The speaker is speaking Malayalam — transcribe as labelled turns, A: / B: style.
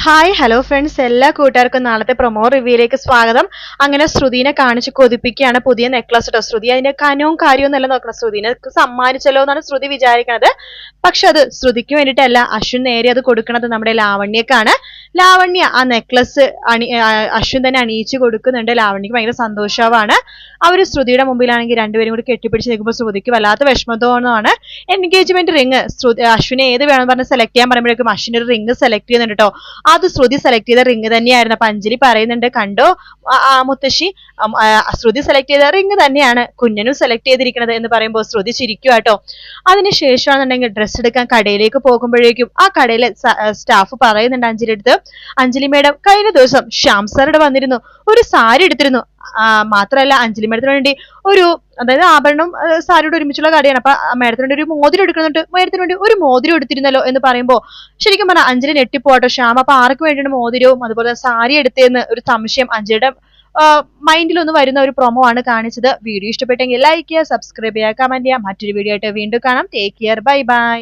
A: ഹായ് ഹലോ ഫ്രണ്ട്സ്, എല്ലാ കൂട്ടുകാർക്കും നാളത്തെ പ്രൊമോ റിവ്യൂയിലേക്ക് സ്വാഗതം. അങ്ങനെ ശ്രുതിനെ കാണിച്ച് കൊതിപ്പിക്കുകയാണ് പുതിയ നെക്ലസ് കേട്ടോ. ശ്രുതി അതിന്റെ കനവും കാര്യവും നല്ല നോക്കണം. ശ്രുതിനെ സമ്മാനിച്ചല്ലോ എന്നാണ് ശ്രുതി വിചാരിക്കണത്. പക്ഷെ അത് ശ്രുതിക്ക് വേണ്ടിയിട്ടല്ല, അശ്വിൻ നേരെ അത് കൊടുക്കണത് നമ്മുടെ ലാവണ്യക്കാണ്. ലാവണ്യ ആ നെക്ലസ് അശ്വിൻ തന്നെ അണിയിച്ചു കൊടുക്കുന്നുണ്ട്. ലാവണ്യക്ക് ഭയങ്കര സന്തോഷമാണ്. അവര് ശ്രുതിയുടെ മുമ്പിലാണെങ്കിൽ രണ്ടുപേരും കൂടി കെട്ടിപ്പിടിച്ച് നിൽക്കുമ്പോൾ ശ്രുതിക്ക് വല്ലാത്ത വിഷമതോന്നാണ്. എൻഗേജ്മെന്റ് റിങ് അശ്വിനെ ഏത് വേണം പറഞ്ഞ് സെലക്ട് ചെയ്യാൻ പറയുമ്പോഴേക്കും അശ്വിൻ ഒരു റിങ് സെലക്ട് ചെയ്യുന്നുണ്ട് കേട്ടോ. അത് ശ്രുതി സെലക്ട് ചെയ്ത റിങ് തന്നെയായിരുന്നു. അപ്പൊ അഞ്ജലി പറയുന്നുണ്ട്, കണ്ടോ മുത്തശ്ശി, ശ്രുതി സെലക്ട് ചെയ്ത റിങ് തന്നെയാണ് കുഞ്ഞനും സെലക്ട് ചെയ്തിരിക്കുന്നത് എന്ന് പറയുമ്പോൾ ശ്രുതി ചിരിക്കുക കേട്ടോ. അതിനുശേഷമാണെന്നുണ്ടെങ്കിൽ ഡ്രസ്സ് എടുക്കാൻ കടയിലേക്ക് പോകുമ്പോഴേക്കും ആ കടയിലെ സ്റ്റാഫ് പറയുന്നുണ്ട് അഞ്ജലി അടുത്ത്, അഞ്ജലി മേഡം കഴിഞ്ഞ ദിവസം ശ്യാം സാറുടെ വന്നിരുന്നു, ഒരു സാരി എടുത്തിരുന്നു. മാത്രമല്ല അഞ്ജലി മേഡത്തിന് വേണ്ടി ഒരു, അതായത് ആഭരണം സാരിയോട് ഒരുമിച്ചുള്ള കടയാണ്. അപ്പൊ മേഡത്തിന് വേണ്ടി ഒരു മോതിരം എടുക്കുന്നുണ്ട്, മേഡത്തിന് വേണ്ടി ഒരു മോതിരം എടുത്തിരുന്നല്ലോ എന്ന് പറയുമ്പോ ശരിക്കും പറഞ്ഞാൽ അഞ്ജലി ഞെട്ടിപ്പോട്ടോ. ശ്യാം അപ്പൊ ആർക്ക് വേണ്ടിയാണ് മോതിരവും അതുപോലെ സാരി എടുത്തതെന്ന് ഒരു സംശയം അഞ്ജലിയുടെ മൈൻഡിൽ ഒന്ന് വരുന്ന ഒരു പ്രൊമോ ആണ് കാണിച്ചത്. വീഡിയോ ഇഷ്ടപ്പെട്ടെങ്കിൽ ലൈക്ക് ചെയ്യുക, സബ്സ്ക്രൈബ് ചെയ്യുക, കമന്റ് ചെയ്യുക. മറ്റൊരു വീഡിയോ ആയിട്ട് വീണ്ടും കാണാം. Take care, bye bye.